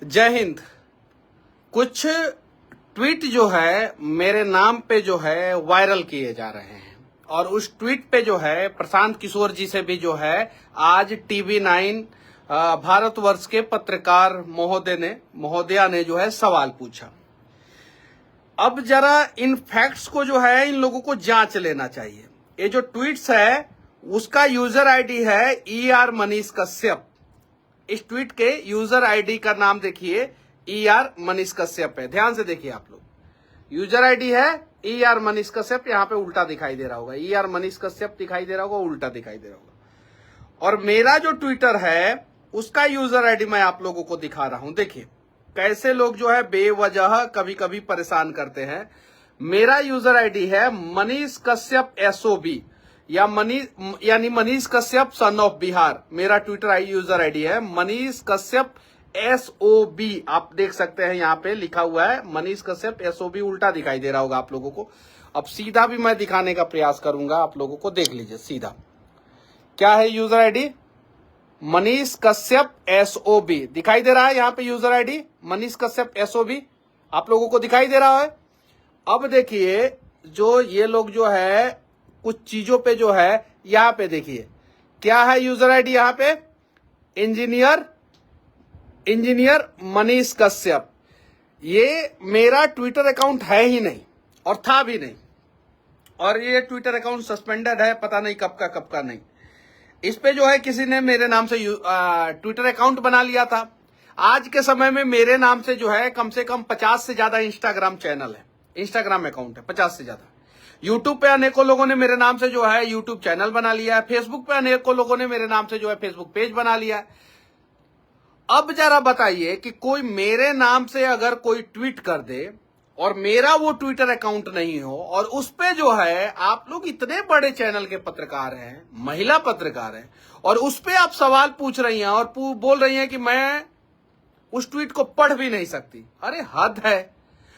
जय हिंद। कुछ ट्वीट जो है मेरे नाम पे जो है वायरल किए जा रहे हैं और उस ट्वीट पे जो है प्रशांत किशोर जी से भी जो है आज TV9 भारतवर्ष के पत्रकार महोदया ने जो है सवाल पूछा। अब जरा इन फैक्ट्स को जो है इन लोगों को जांच लेना चाहिए। ये जो ट्वीट्स है उसका यूजर आईडी है ER मनीष कश्यप। इस ट्वीट के यूजर आईडी का नाम देखिए ER मनीष कश्यप है। ध्यान से देखिए आप लोग, यूजर आईडी है ER मनीष कश्यप। यहाँ पे उल्टा दिखाई दे रहा होगा, ER मनीष कश्यप दिखाई दे रहा होगा, उल्टा दिखाई दे रहा होगा। और मेरा जो ट्विटर है उसका यूजर आईडी मैं आप लोगों को दिखा रहा हूं। देखिए कैसे लोग जो है बेवजह कभी कभी परेशान करते हैं। मेरा यूजर आईडी है मनीष कश्यप SOB या मनीष कश्यप सन ऑफ बिहार। मेरा ट्विटर यूजर आईडी है मनीष कश्यप SOB। आप देख सकते हैं यहाँ पे लिखा हुआ है मनीष कश्यप SOB, उल्टा दिखाई दे रहा होगा आप लोगों को। अब सीधा भी मैं दिखाने का प्रयास करूंगा आप लोगों को, देख लीजिए सीधा क्या है user ID. Manish Kashyap SOB दिखाई दे रहा है यहाँ पे user ID Manish Kashyap SOB, आप लोगों को दिखाई दे रहा है। अब देखिए जो ये लोग जो है कुछ चीजों पे जो है यहाँ पे देखिए क्या है यूजर आईडी, यहाँ पे इंजीनियर मनीष कश्यप। ये मेरा ट्विटर अकाउंट है ही नहीं और था भी नहीं, और ये ट्विटर अकाउंट सस्पेंडेड है, पता नहीं कब का नहीं। इस पे जो है किसी ने मेरे नाम से ट्विटर अकाउंट बना लिया था। आज के समय में मेरे नाम से जो है कम से कम 50 से ज्यादा इंस्टाग्राम चैनल है, इंस्टाग्राम अकाउंट है 50 से ज्यादा। यूट्यूब पे अनेकों लोगों ने मेरे नाम से जो है यूट्यूब चैनल बना लिया है। फेसबुक पे अनेकों लोगों ने मेरे नाम से जो है फेसबुक पेज बना लिया है। अब जरा बताइए कि कोई मेरे नाम से अगर कोई ट्वीट कर दे और मेरा वो ट्विटर अकाउंट नहीं हो, और उस पे जो है आप लोग इतने बड़े चैनल के पत्रकार हैं, महिला पत्रकार हैं, और उस पे आप सवाल पूछ रही हैं और बोल रही हैं कि मैं उस ट्वीट को पढ़ भी नहीं सकती। अरे हद है।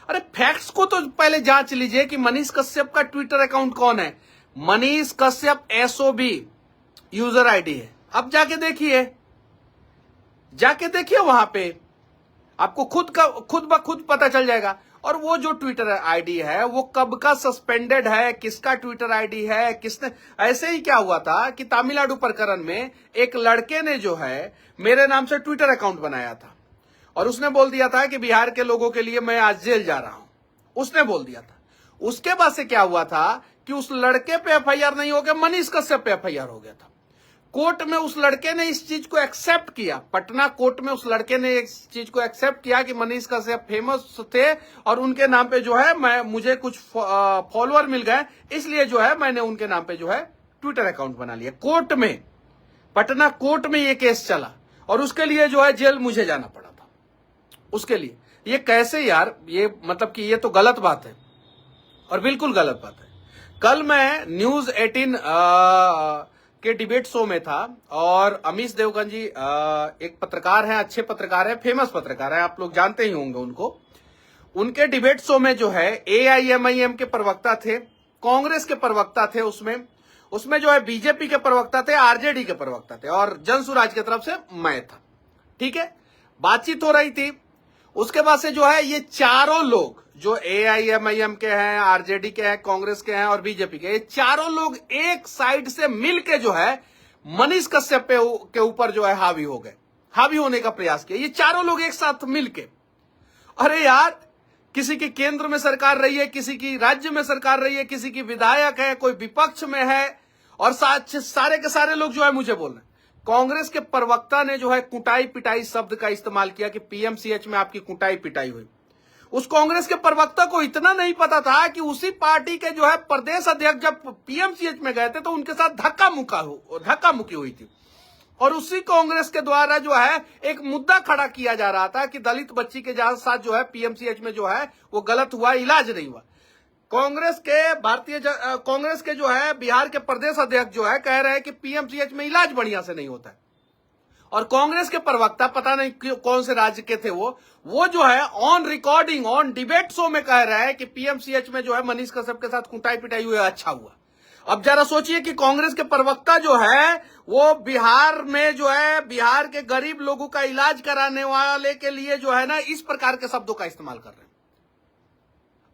अरे फैक्ट्स को तो पहले जांच लीजिए कि मनीष कश्यप का ट्विटर अकाउंट कौन है। Manish Kashyap SOB user ID है। अब जाके देखिए वहां पे आपको खुद ब खुद पता चल जाएगा। और वो जो ट्विटर आईडी है वो कब का सस्पेंडेड है, किसका ट्विटर आईडी है, किसने। ऐसे ही क्या हुआ था कि तमिलनाडु प्रकरण में एक लड़के ने जो है मेरे नाम से ट्विटर अकाउंट बनाया था और उसने बोल दिया था कि बिहार के लोगों के लिए मैं आज जेल जा रहा हूं, उसने बोल दिया था। उसके बाद से क्या हुआ था कि उस लड़के पे FIR नहीं हो गया, मनीष कश्यप पे FIR हो गया था। कोर्ट में उस लड़के ने इस चीज को एक्सेप्ट किया, पटना कोर्ट में उस लड़के ने इस चीज को एक्सेप्ट किया कि मनीष कश्यप फेमस थे और उनके नाम पे जो है मुझे कुछ फॉलोअर मिल गए, इसलिए जो है मैंने उनके नाम पे जो है ट्विटर अकाउंट बना लिया। कोर्ट में, पटना कोर्ट में ये केस चला और उसके लिए जो है जेल मुझे जाना पड़ा था उसके लिए। ये कैसे यार, ये मतलब कि ये तो गलत बात है और बिल्कुल गलत बात है। कल मैं न्यूज 18 के डिबेट शो में था और अमीश देवगन जी एक पत्रकार हैं, अच्छे पत्रकार हैं, फेमस पत्रकार हैं, आप लोग जानते ही होंगे उनको। उनके डिबेट शो में जो है AIMIM के प्रवक्ता थे, कांग्रेस के प्रवक्ता थे, उसमें जो है BJP के प्रवक्ता थे, RJD के प्रवक्ता थे और जनसुराज की तरफ से मैं था। ठीक है, बातचीत हो रही थी। उसके बाद से जो है ये चारों लोग जो AIMIM के हैं, RJD के हैं, कांग्रेस के हैं और BJP के, ये चारों लोग एक साइड से मिलके जो है मनीष कश्यप के ऊपर जो है हावी हो गए, हावी होने का प्रयास किया, ये चारों लोग एक साथ मिलके। अरे यार, किसी की केंद्र में सरकार रही है, किसी की राज्य में सरकार रही है, किसी की विधायक है, कोई विपक्ष में है, और सारे के सारे लोग जो है मुझे बोल रहे हैं। कांग्रेस के प्रवक्ता ने जो है कुटाई पिटाई शब्द का इस्तेमाल किया कि PMCH में आपकी कुटाई पिटाई हुई। उस कांग्रेस के प्रवक्ता को इतना नहीं पता था कि उसी पार्टी के जो है प्रदेश अध्यक्ष जब PMCH में गए थे तो उनके साथ धक्का मुक्की हुई थी और उसी कांग्रेस के द्वारा जो है एक मुद्दा खड़ा किया जा रहा था कि दलित बच्ची के साथ जो है PMCH में जो है वो गलत हुआ, इलाज नहीं हुआ। कांग्रेस के जो है बिहार के प्रदेश अध्यक्ष जो है कह रहे हैं कि PMCH में इलाज बढ़िया से नहीं होता है, और कांग्रेस के प्रवक्ता पता नहीं कौन से राज्य के थे वो जो है on recording, on debate show में कह रहे हैं कि PMCH में जो है मनीष कश्यप के साथ कुटाई पिटाई हुई, अच्छा हुआ। अब जरा सोचिए कि कांग्रेस के प्रवक्ता जो है वो बिहार में जो है बिहार के गरीब लोगों का इलाज कराने वाले के लिए जो है ना इस प्रकार के शब्दों का इस्तेमाल कर रहे हैं।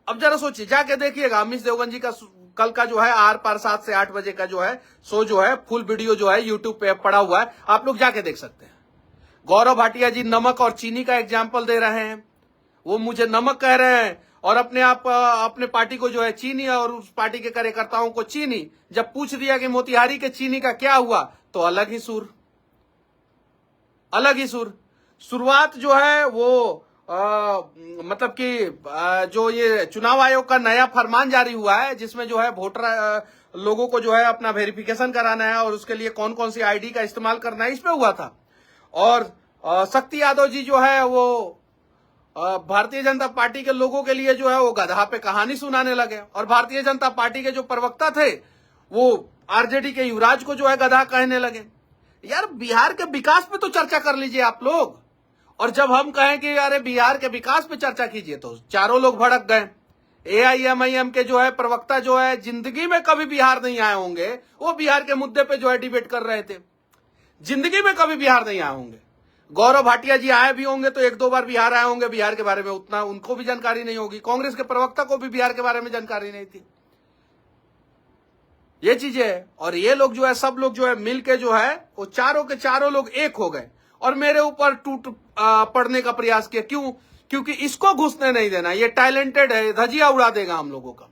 अब जरा सोचिए, जाके देखिएगा अमीश देवगन जी का कल का जो है आर पार 7 से 8 बजे का जो है शो जो है फुल वीडियो जो है यूट्यूब पे पड़ा हुआ है, आप लोग जाके देख सकते हैं। गौरव भाटिया जी नमक और चीनी का एग्जाम्पल दे रहे हैं, वो मुझे नमक कह रहे हैं और अपने पार्टी को जो है चीनी और उस पार्टी के कार्यकर्ताओं को चीनी। जब पूछ दिया कि मोतिहारी के चीनी का क्या हुआ तो अलग ही सुर। शुरुआत जो है वो मतलब कि जो ये चुनाव आयोग का नया फरमान जारी हुआ है जिसमें जो है वोटर लोगों को जो है अपना वेरिफिकेशन कराना है और उसके लिए कौन कौन सी आईडी का इस्तेमाल करना है, इस पे हुआ था। और शक्ति यादव जी जो है वो भारतीय जनता पार्टी के लोगों के लिए जो है वो गधा पे कहानी सुनाने लगे और भारतीय जनता पार्टी के जो प्रवक्ता थे वो आरजेडी के युवराज को जो है गधा कहने लगे। यार बिहार के विकास पे तो चर्चा कर लीजिए आप लोग। और जब हम कहें कि यार बिहार के विकास पे चर्चा कीजिए तो चारों लोग भड़क गए। एआईएमआईएम के जो है प्रवक्ता जो है जिंदगी में कभी बिहार नहीं आए होंगे, वो बिहार के मुद्दे पे जो है डिबेट कर रहे थे। जिंदगी में कभी बिहार नहीं आए होंगे। गौरव भाटिया जी आए भी होंगे तो 1-2 बार बिहार आए होंगे, बिहार के बारे में उतना उनको भी जानकारी नहीं होगी। कांग्रेस के प्रवक्ता को भी बिहार के बारे में जानकारी नहीं थी। ये चीजें है और ये लोग जो है सब लोग जो है मिलके जो है वो चारों के चारों लोग एक हो गए और मेरे ऊपर टूट पड़ने का प्रयास किया। क्यों? क्योंकि इसको घुसने नहीं देना, ये टैलेंटेड है, धजिया उड़ा देगा हम लोगों का।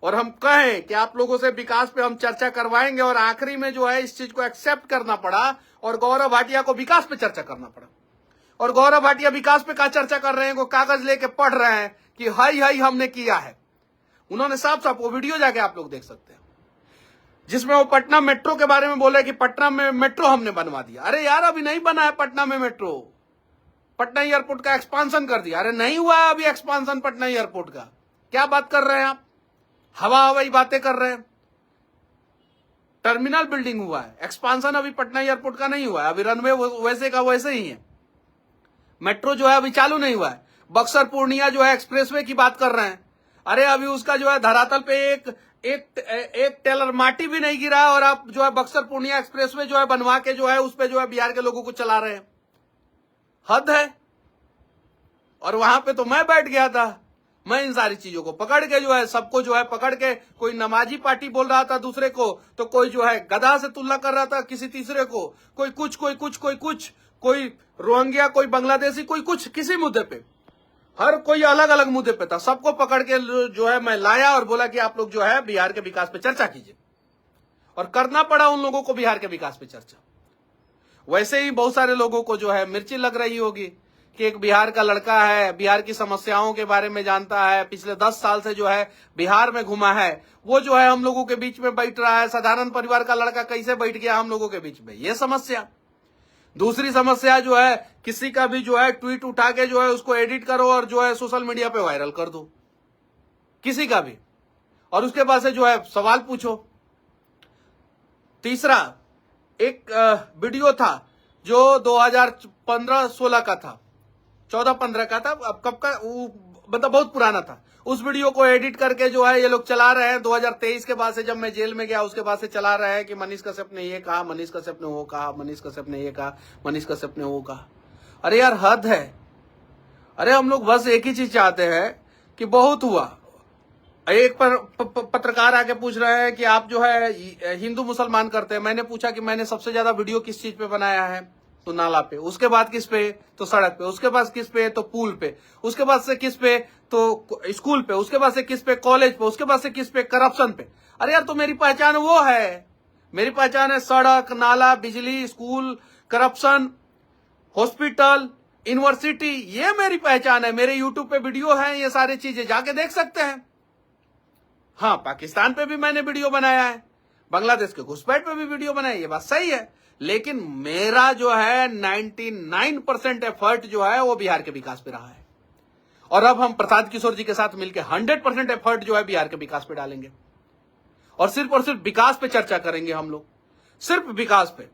और हम कहें कि आप लोगों से विकास पे हम चर्चा करवाएंगे और आखिरी में जो है इस चीज को एक्सेप्ट करना पड़ा और गौरव भाटिया को विकास पे चर्चा करना पड़ा। और गौरव भाटिया विकास पे क्या चर्चा कर रहे हैं, वो कागज लेके पढ़ रहे हैं कि हाई हमने किया है। उन्होंने साफ साफ वो वीडियो जाके आप लोग देख सकते हैं जिसमें वो पटना मेट्रो के बारे में बोले कि पटना में मेट्रो हमने बनवा दिया। अरे यार अभी नहीं बना है पटना में मेट्रो, पटना एयरपोर्ट का एक्सपांशन कर दिया। अरे नहीं हुआ है अभी एक्सपांशन पटना एयरपोर्ट का, क्या बात कर रहे हैं आप? हवाई बातें कर रहे हैं। टर्मिनल बिल्डिंग हुआ है, एक्सपांशन अभी पटना एयरपोर्ट का नहीं हुआ है, अभी रनवे वैसे का वैसे ही है। मेट्रो जो है अभी चालू नहीं हुआ है। बक्सर पूर्णिया जो है एक्सप्रेसवे की बात कर रहे हैं। अरे अभी उसका जो है धरातल पे एक टेलर माटी भी नहीं गिरा और आप जो है बक्सर पूर्णिया एक्सप्रेसवे जो है बनवा के जो है उस पे जो है बिहार के लोगों को चला रहे हैं। हद है। और वहां पे तो मैं बैठ गया था, मैं इन सारी चीजों को पकड़ के जो है सबको जो है पकड़ के, कोई नमाजी पार्टी बोल रहा था दूसरे को, तो कोई जो है गधा से तुलना कर रहा था किसी तीसरे को, कोई कुछ, कोई रोहिंग्या, कोई बांग्लादेशी, कोई कुछ, किसी मुद्दे पे, हर कोई अलग अलग मुद्दे पे था। सबको पकड़ के जो है मैं लाया और बोला कि आप लोग जो है बिहार के विकास पे चर्चा कीजिए। और करना पड़ा उन लोगों को बिहार के विकास पे चर्चा। वैसे ही बहुत सारे लोगों को जो है मिर्ची लग रही होगी कि एक बिहार का लड़का है, बिहार की समस्याओं के बारे में जानता है, पिछले 10 साल से जो है बिहार में घुमा है, वो जो है हम लोगों के बीच में बैठ रहा है। साधारण परिवार का लड़का कैसे बैठ गया हम लोगों के बीच में, ये समस्या। दूसरी समस्या जो है किसी का भी जो है ट्वीट उठा के जो है उसको एडिट करो और जो है सोशल मीडिया पे वायरल कर दो, किसी का भी, और उसके बाद से जो है सवाल पूछो। तीसरा एक वीडियो था जो 2015-16 का था, 14-15 का था, अब कब का मतलब बहुत पुराना था। उस वीडियो को एडिट करके जो है ये लोग चला रहे हैं 2023 के बाद से, जब मैं जेल में गया उसके बाद से चला रहे हैं कि मनीष कश्यप ने ये कहा, मनीष कश्यप ने वो कहा, मनीष कश्यप ने ये कहा, मनीष कश्यप ने वो कहा। अरे यार हद है। अरे हम लोग बस एक ही चीज चाहते हैं कि बहुत हुआ। एक पत्रकार आके पूछ रहे हैं कि आप जो है हिंदू मुसलमान करते हैं। मैंने पूछा कि मैंने सबसे ज्यादा वीडियो किस चीज पे बनाया है, तो नाला पे, उसके बाद किस पे, तो सड़क पे, उसके बाद किस पे, तो पुल पे, उसके बाद से किस पे, तो स्कूल पे, उसके बाद से किस पे, कॉलेज पे, उसके बाद से किस पे, करप्शन पे। अरे यार तो मेरी पहचान वो है, मेरी पहचान है सड़क, नाला, बिजली, स्कूल, करप्शन, हॉस्पिटल, यूनिवर्सिटी, ये मेरी पहचान है। मेरे यूट्यूब पे वीडियो है, ये सारी चीजें जाके देख सकते हैं। हाँ, पाकिस्तान पे भी मैंने वीडियो बनाया है, बांग्लादेश के घुसपैठ पे भी वीडियो बनाया, ये बात सही है। लेकिन मेरा जो है 99% एफर्ट जो है वो बिहार के विकास पे रहा है। और अब हम प्रसाद किशोर जी के साथ मिलकर 100% एफर्ट जो है बिहार के विकास पे डालेंगे और सिर्फ विकास पे चर्चा करेंगे हम लोग, सिर्फ विकास पे।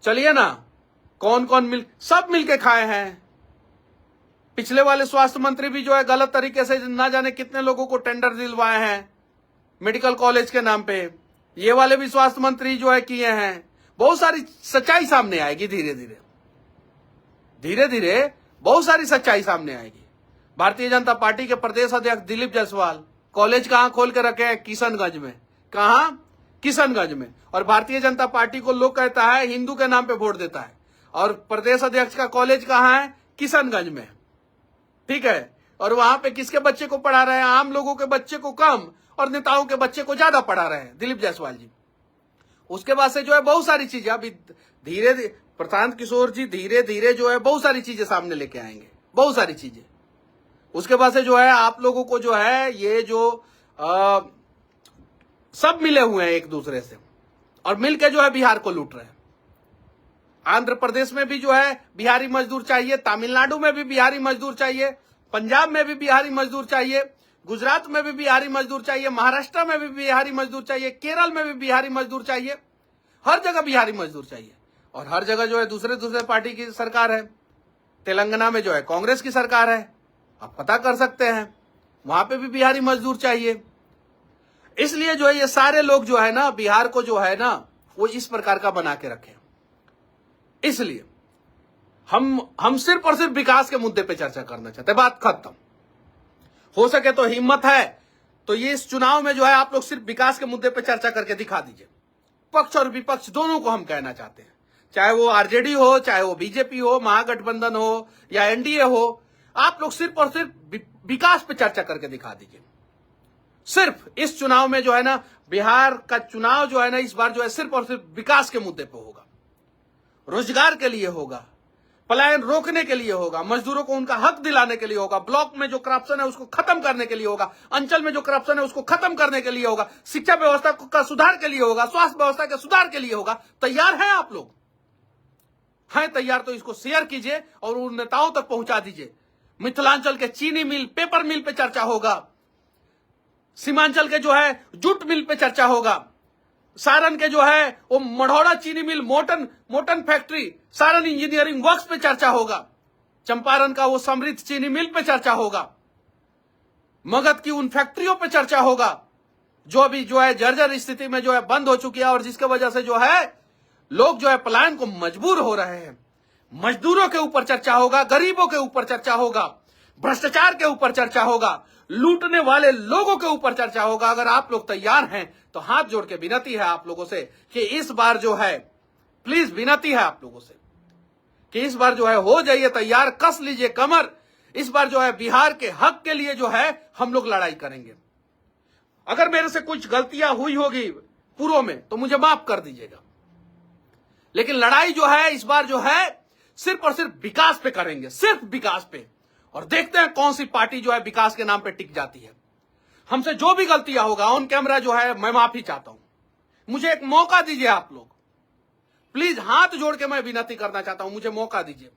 चलिए ना, कौन कौन सब मिलके खाए हैं। पिछले वाले स्वास्थ्य मंत्री भी जो है गलत तरीके से ना जाने कितने लोगों को टेंडर दिलवाए हैं। मेडिकल कॉलेज के नाम पे, ये वाले भी स्वास्थ्य मंत्री जो है किए हैं। बहुत सारी सच्चाई सामने आएगी धीरे धीरे, धीरे धीरे बहुत सारी सच्चाई सामने आएगी। भारतीय जनता पार्टी के प्रदेश अध्यक्ष दिलीप जायसवाल कॉलेज कहां खोल के रखे हैं? किशनगंज में। कहां? किशनगंज में। और भारतीय जनता पार्टी को लोग कहता है हिंदू के नाम पे वोट देता है, और प्रदेश अध्यक्ष का कॉलेज कहां है? किशनगंज में। ठीक है, और वहां पे किसके बच्चे को पढ़ा रहे हैं? आम लोगों के बच्चे को कम और नेताओं के बच्चे को ज्यादा पढ़ा रहे हैं दिलीप जायसवाल जी। उसके बाद से जो है बहुत सारी चीजें अभी धीरे धीरे प्रशांत किशोर जी धीरे धीरे जो है बहुत सारी चीजें सामने लेके आएंगे, बहुत सारी चीजें। उसके बाद से जो है आप लोगों को जो है ये जो सब मिले हुए हैं एक दूसरे से और मिलके जो है बिहार को लूट रहे हैं। आंध्र प्रदेश में भी जो है बिहारी मजदूर चाहिए, तमिलनाडु में भी बिहारी मजदूर चाहिए, पंजाब में भी बिहारी मजदूर चाहिए, गुजरात में भी बिहारी मजदूर चाहिए, महाराष्ट्र में भी बिहारी मजदूर चाहिए, केरल में भी बिहारी मजदूर चाहिए, हर जगह बिहारी मजदूर चाहिए। और हर जगह जो है दूसरे दूसरे पार्टी की सरकार है। तेलंगाना में जो है कांग्रेस की सरकार है, आप पता कर सकते हैं, वहां पे भी बिहारी मजदूर चाहिए। इसलिए जो है ये सारे लोग जो है ना बिहार को जो है ना वो इस प्रकार का बना के रखे। इसलिए हम सिर्फ और सिर्फ विकास के मुद्दे पे चर्चा करना चाहते हैं, बात खत्म। हो सके तो हिम्मत है तो ये इस चुनाव में जो है आप लोग सिर्फ विकास के मुद्दे पे चर्चा करके दिखा दीजिए। पक्ष और विपक्ष दोनों को हम कहना चाहते हैं, चाहे वो आरजेडी हो, चाहे वो बीजेपी हो, महागठबंधन हो या एनडीए हो, आप लोग सिर्फ और सिर्फ विकास पे चर्चा करके दिखा दीजिए। सिर्फ इस चुनाव में जो है ना बिहार का चुनाव जो है ना इस बार जो है सिर्फ और सिर्फ विकास के मुद्दे पे होगा, रोजगार के लिए होगा, पलायन रोकने के लिए होगा, मजदूरों को उनका हक दिलाने के लिए होगा, ब्लॉक में जो करप्शन है उसको खत्म करने के लिए होगा, अंचल में जो करप्शन है उसको खत्म करने के लिए होगा, शिक्षा व्यवस्था का सुधार के लिए होगा, स्वास्थ्य व्यवस्था के सुधार के लिए होगा। तैयार हैं आप लोग? हैं तैयार तो इसको शेयर कीजिए और उन नेताओं तक पहुंचा दीजिए। मिथिलांचल के चीनी मिल, पेपर मिल पे चर्चा होगा, सीमांचल के जो है जूट मिल पे चर्चा होगा, सारण के जो है वो मढ़ौरा चीनी मिल, मोटन फैक्ट्री, सारण इंजीनियरिंग वर्क्स पे चर्चा होगा, चंपारण का वो समृद्ध चीनी मिल पे चर्चा होगा, मगध की उन फैक्ट्रियों पे चर्चा होगा जो अभी जो है जर्जर स्थिति में जो है बंद हो चुकी है और जिसके वजह से जो है लोग जो है पलायन को मजबूर हो रहे हैं। मजदूरों के ऊपर चर्चा होगा, गरीबों के ऊपर चर्चा होगा, भ्रष्टाचार के ऊपर चर्चा होगा, लूटने वाले लोगों के ऊपर चर्चा होगा। अगर आप लोग तैयार हैं तो हाथ जोड़ के विनती है आप लोगों से कि इस बार जो है प्लीज विनती है आप लोगों से कि इस बार जो है हो जाइए तैयार, कस लीजिए कमर। इस बार जो है बिहार के हक के लिए जो है हम लोग लड़ाई करेंगे। अगर मेरे से कुछ गलतियां हुई होगी पूर्व में तो मुझे माफ कर दीजिएगा, लेकिन लड़ाई जो है इस बार जो है सिर्फ और सिर्फ विकास पे करेंगे, सिर्फ विकास पे। और देखते हैं कौन सी पार्टी जो है विकास के नाम पे टिक जाती है। हमसे जो भी गलतियां होगा ऑन कैमरा जो है मैं माफी चाहता हूं, मुझे एक मौका दीजिए आप लोग, प्लीज हाथ जोड़ के मैं विनती करना चाहता हूं, मुझे मौका दीजिए।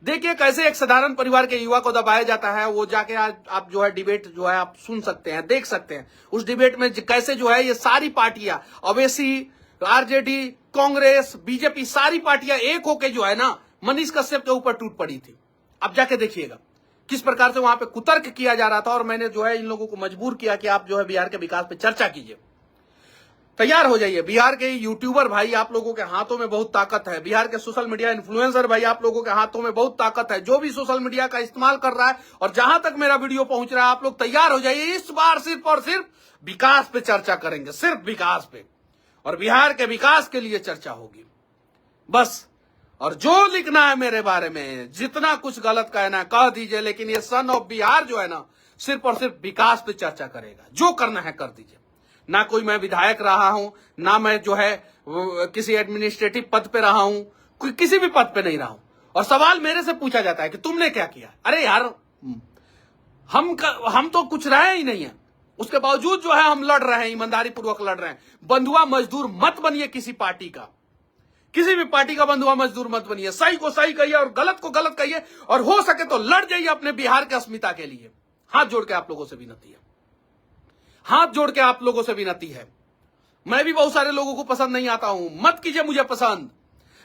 देखिए कैसे एक साधारण परिवार के युवा को दबाया जाता है। वो जाके आज आप जो है डिबेट जो है आप सुन सकते हैं, देख सकते हैं उस डिबेट में कैसे जो है ये सारी पार्टियां ओवैसी, आरजेडी, कांग्रेस, बीजेपी, सारी पार्टियां एक होके जो है ना मनीष कश्यप के ऊपर टूट पड़ी थी। अब जाके देखिएगा किस प्रकार से वहां पे कुतर्क किया जा रहा था और मैंने जो है इन लोगों को मजबूर किया कि आप जो है बिहार के विकास पे चर्चा कीजिए। तैयार हो जाइए। बिहार के यूट्यूबर भाई आप लोगों के हाथों में बहुत ताकत है, बिहार के सोशल मीडिया इन्फ्लुएंसर भाई आप लोगों के हाथों में बहुत ताकत है। जो भी सोशल मीडिया का इस्तेमाल कर रहा है और जहां तक मेरा वीडियो पहुंच रहा है आप लोग तैयार हो जाइए। इस बार सिर्फ और सिर्फ विकास पे चर्चा करेंगे, सिर्फ विकास पे, और बिहार के विकास के लिए चर्चा होगी बस। और जो लिखना है मेरे बारे में, जितना कुछ गलत कहना है कह दीजिए, लेकिन ये सन ऑफ बिहार जो है ना सिर्फ और सिर्फ विकास पे चर्चा करेगा। जो करना है कर दीजिए। ना कोई मैं विधायक रहा हूं, ना मैं जो है किसी एडमिनिस्ट्रेटिव पद पे रहा हूं, कोई किसी भी पद पे नहीं रहा हूं। और सवाल मेरे से पूछा जाता है कि तुमने क्या किया। अरे यार हम तो कुछ रहे ही नहीं है, उसके बावजूद जो है हम लड़ रहे हैं, ईमानदारी पूर्वक लड़ रहे हैं। बंधुआ मजदूर मत बनिए किसी पार्टी का, किसी भी पार्टी का बंधुआ मजदूर मत बनिए। सही को सही कहिए और गलत को गलत कहिए, और हो सके तो लड़ जाइए अपने बिहार की अस्मिता के लिए। हाथ जोड़ के आप लोगों से विनती है, हाथ जोड़ के आप लोगों से विनती है। मैं भी बहुत सारे लोगों को पसंद नहीं आता हूं, मत कीजिए मुझे पसंद,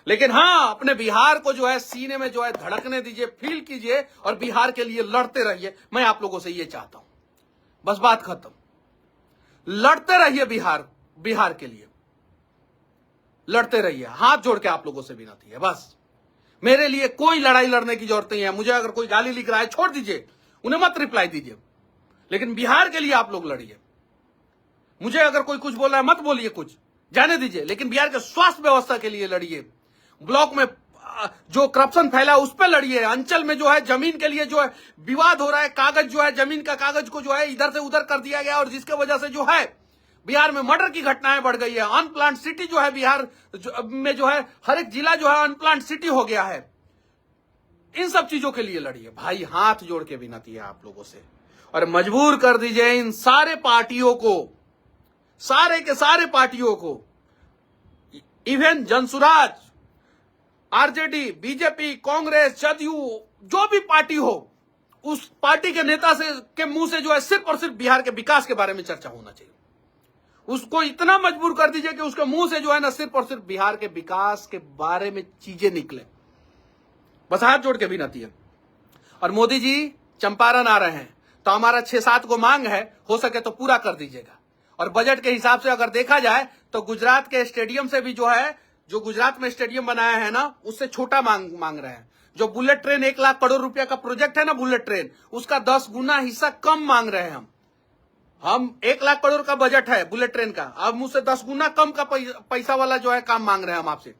लेकिन हां अपने बिहार को जो है सीने में जो है धड़कने दीजिए, फील कीजिए और बिहार के लिए लड़ते रहिए। मैं आप लोगों से ये चाहता हूं, बस बात खत्म। लड़ते रहिए बिहार के लिए, लड़ते रहिए। हाथ जोड़ के आप लोगों से विनती है, बस मेरे लिए कोई लड़ाई लड़ने की जरूरत नहीं है। मुझे अगर कोई गाली लिख रहा है छोड़ दीजिए, उन्हें मत रिप्लाई दीजिए, लेकिन बिहार के लिए आप लोग लड़िए। मुझे अगर कोई कुछ बोल रहा है मत बोलिए, कुछ जाने दीजिए, लेकिन बिहार के स्वास्थ्य व्यवस्था के लिए लड़िए। ब्लॉक में जो करप्शन फैला उस पर लड़िए। अंचल में जो है जमीन के लिए जो है विवाद हो रहा है, कागज जो है जमीन का कागज को जो है इधर से उधर कर दिया गया, और जिसके वजह से जो है बिहार में मर्डर की घटनाएं बढ़ गई है। अनप्लांट सिटी जो है बिहार में जो है हर एक जिला जो है अनप्लांट सिटी हो गया है। इन सब चीजों के लिए लड़िए भाई, हाथ जोड़ के विनती है आप लोगों से। और मजबूर कर दीजिए इन सारे पार्टियों को, सारे के सारे पार्टियों को, even Jan Suraaj, RJD, BJP, Congress, JDU, जो भी पार्टी हो, उस पार्टी के नेता से के मुंह से जो है सिर्फ और सिर्फ बिहार के विकास के बारे में चर्चा होना चाहिए। उसको इतना मजबूर कर दीजिए कि उसके मुंह से जो है ना सिर्फ और सिर्फ बिहार के विकास के बारे में चीजें निकले। बस हाथ जोड़ के विनती है। और मोदी जी चंपारण आ रहे हैं तो हमारा 6-7 को मांग है, हो सके तो पूरा कर दीजिएगा। और बजट के हिसाब से अगर देखा जाए तो गुजरात के स्टेडियम से भी जो है, जो गुजरात में स्टेडियम बनाया है ना, उससे छोटा मांग रहे हैं। जो बुलेट ट्रेन 1 लाख करोड़ रुपया का प्रोजेक्ट है ना बुलेट ट्रेन, उसका 10 गुना हिस्सा कम मांग रहे हैं हम 1 लाख करोड़ का बजट है बुलेट ट्रेन का, अब मुझसे 10 गुना कम का पैसा वाला जो है काम मांग रहे हैं हम आपसे।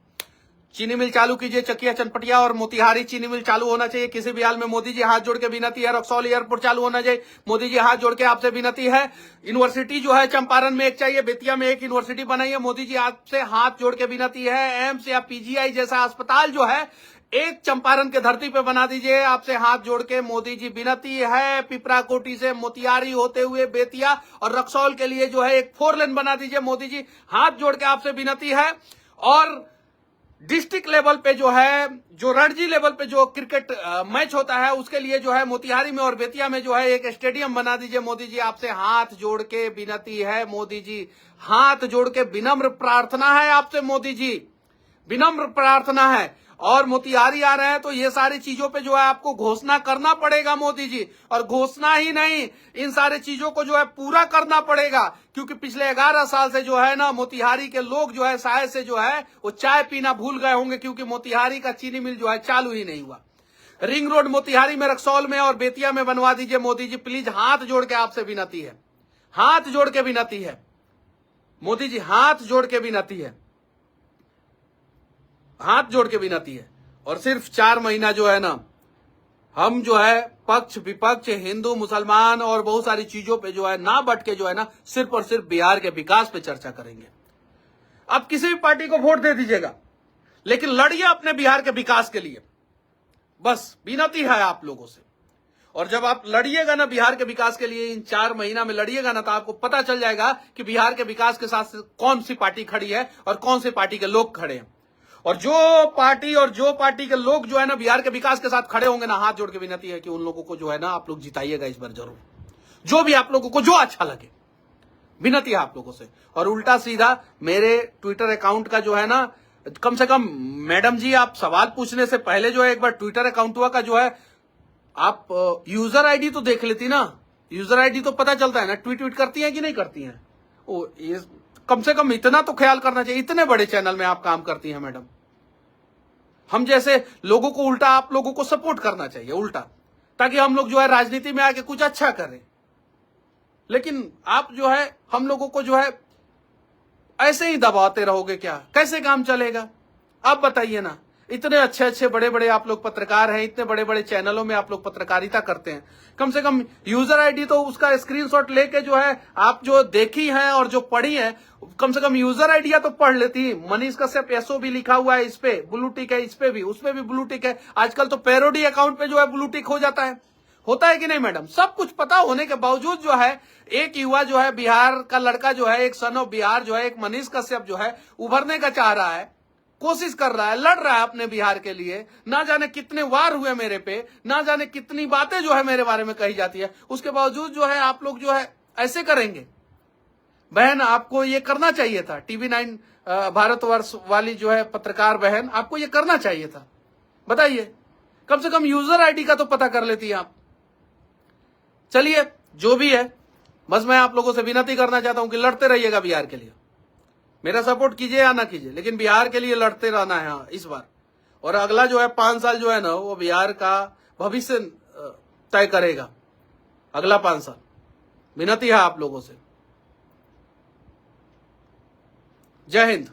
चीनी मिल चालू कीजिए, चकिया, चनपटिया और मोतिहारी चीनी मिल चालू होना चाहिए किसी भी हाल में। मोदी जी हाथ जोड़ के विनती है। रक्सौल एयरपोर्ट चालू होना चाहिए। मोदी जी हाथ जोड़ के आपसे विनती है। यूनिवर्सिटी जो है चंपारण में एक चाहिए, बेतिया में एक यूनिवर्सिटी बनाइए। मोदी जी आपसे हाथ जोड़ के विनती है। एम्स या पीजीआई जैसा अस्पताल जो है एक चंपारण के धरती पे बना दीजिए। आपसे हाथ जोड़ के मोदी जी विनती है। पिपराकोटी से मोतिहारी होते हुए बेतिया और रक्सौल के लिए जो है एक 4 लेन बना दीजिए। मोदी जी हाथ जोड़ के आपसे विनती है। और डिस्ट्रिक्ट लेवल पे जो है, जो रणजी लेवल पे जो क्रिकेट मैच होता है, उसके लिए जो है मोतिहारी में और बेतिया में जो है एक स्टेडियम बना दीजिए। मोदी जी आपसे हाथ जोड़ के विनती है। मोदी जी हाथ जोड़ के विनम्र प्रार्थना है आपसे। मोदी जी विनम्र प्रार्थना है। और मोतिहारी आ रहे हैं तो ये सारी चीजों पे जो है आपको घोषणा करना पड़ेगा मोदी जी। और घोषणा ही नहीं, इन सारी चीजों को जो है पूरा करना पड़ेगा, क्योंकि पिछले 11 साल से जो है ना मोतिहारी के लोग जो है शायद से जो है वो चाय पीना भूल गए होंगे, क्योंकि मोतिहारी का चीनी मिल जो है चालू ही नहीं हुआ। रिंग रोड मोतिहारी में, रक्सौल में और बेतिया में बनवा दीजिए। मोदी जी प्लीज, हाथ जोड़ के आपसे विनती है। हाथ जोड़ के विनती है मोदी जी, हाथ जोड़ के विनती है, हाथ जोड़ के विनती है। और सिर्फ 4 महीना जो है ना, हम जो है पक्ष विपक्ष, हिंदू मुसलमान और बहुत सारी चीजों पे जो है ना बट के जो है ना सिर्फ और सिर्फ बिहार के विकास पे चर्चा करेंगे। आप किसी भी पार्टी को वोट दे दीजिएगा, लेकिन लड़िए अपने बिहार के विकास के लिए। बस विनती है आप लोगों से। और जब आप लड़िएगा ना बिहार के विकास के लिए, इन 4 महीना में लड़िएगा ना, तो आपको पता चल जाएगा कि बिहार के विकास के साथ कौन सी पार्टी खड़ी है और कौन सी पार्टी के लोग खड़े हैं। और जो पार्टी के लोग जो है ना बिहार के विकास के साथ खड़े होंगे ना, हाथ जोड़ के विनती है कि उन लोगों को जो है ना आप लोग जिताइएगा इस बार जरूर। जो भी आप लोगों को जो अच्छा लगे, विनती है आप लोगों से। और उल्टा सीधा मेरे ट्विटर अकाउंट का जो है ना, कम से कम मैडम जी आप सवाल पूछने से पहले जो है एक बार ट्विटर अकाउंट का जो है आप यूजर आईडी तो देख लेती ना। यूजर आईडी तो पता चलता है ना ट्वीट करती है कि नहीं करती है। ये कम से कम इतना तो ख्याल करना चाहिए। इतने बड़े चैनल में आप काम करती हैं मैडम। हम जैसे लोगों को उल्टा आप लोगों को सपोर्ट करना चाहिए उल्टा, ताकि हम लोग जो है राजनीति में आके कुछ अच्छा करें। लेकिन आप जो है हम लोगों को जो है ऐसे ही दबाते रहोगे, क्या कैसे काम चलेगा? आप बताइए ना। इतने अच्छे अच्छे बड़े बड़े आप लोग पत्रकार हैं, इतने बड़े बड़े चैनलों में आप लोग पत्रकारिता करते हैं, कम से कम यूजर आईडी तो उसका स्क्रीनशॉट लेके जो है आप जो देखी हैं और जो पढ़ी हैं, कम से कम यूजर आईडी तो पढ़ लेती। मनीष कश्यप एसओ भी लिखा हुआ है, इस पे ब्लू टिक है, इस पे भी, उस पे भी ब्लू टिक है। आजकल तो पैरोडी अकाउंट पे जो है ब्लू टिक हो जाता है। होता है कि नहीं मैडम? सब कुछ पता होने के बावजूद जो है एक युवा जो है, बिहार का लड़का जो है, एक सन ऑफ बिहार जो है, एक मनीष कश्यप जो है उभरने का चाह रहा है, कोशिश कर रहा है, लड़ रहा है अपने बिहार के लिए। ना जाने कितने वार हुए मेरे पे, ना जाने कितनी बातें जो है मेरे बारे में कही जाती है, उसके बावजूद जो है आप लोग जो है ऐसे करेंगे। बहन आपको ये करना चाहिए था, TV9 भारतवर्ष वाली जो है पत्रकार बहन, आपको ये करना चाहिए था। बताइए, कम से कम यूजर आईडी का तो पता कर लेती आप। चलिए जो भी है, बस मैं आप लोगों से विनती करना चाहता हूं कि लड़ते रहिएगा बिहार के लिए, मेरा सपोर्ट कीजिए या ना कीजिए, लेकिन बिहार के लिए लड़ते रहना है इस बार। और अगला जो है 5 साल जो है ना, वो बिहार का भविष्य तय करेगा, अगला 5 साल। विनती है आप लोगों से। जय हिंद।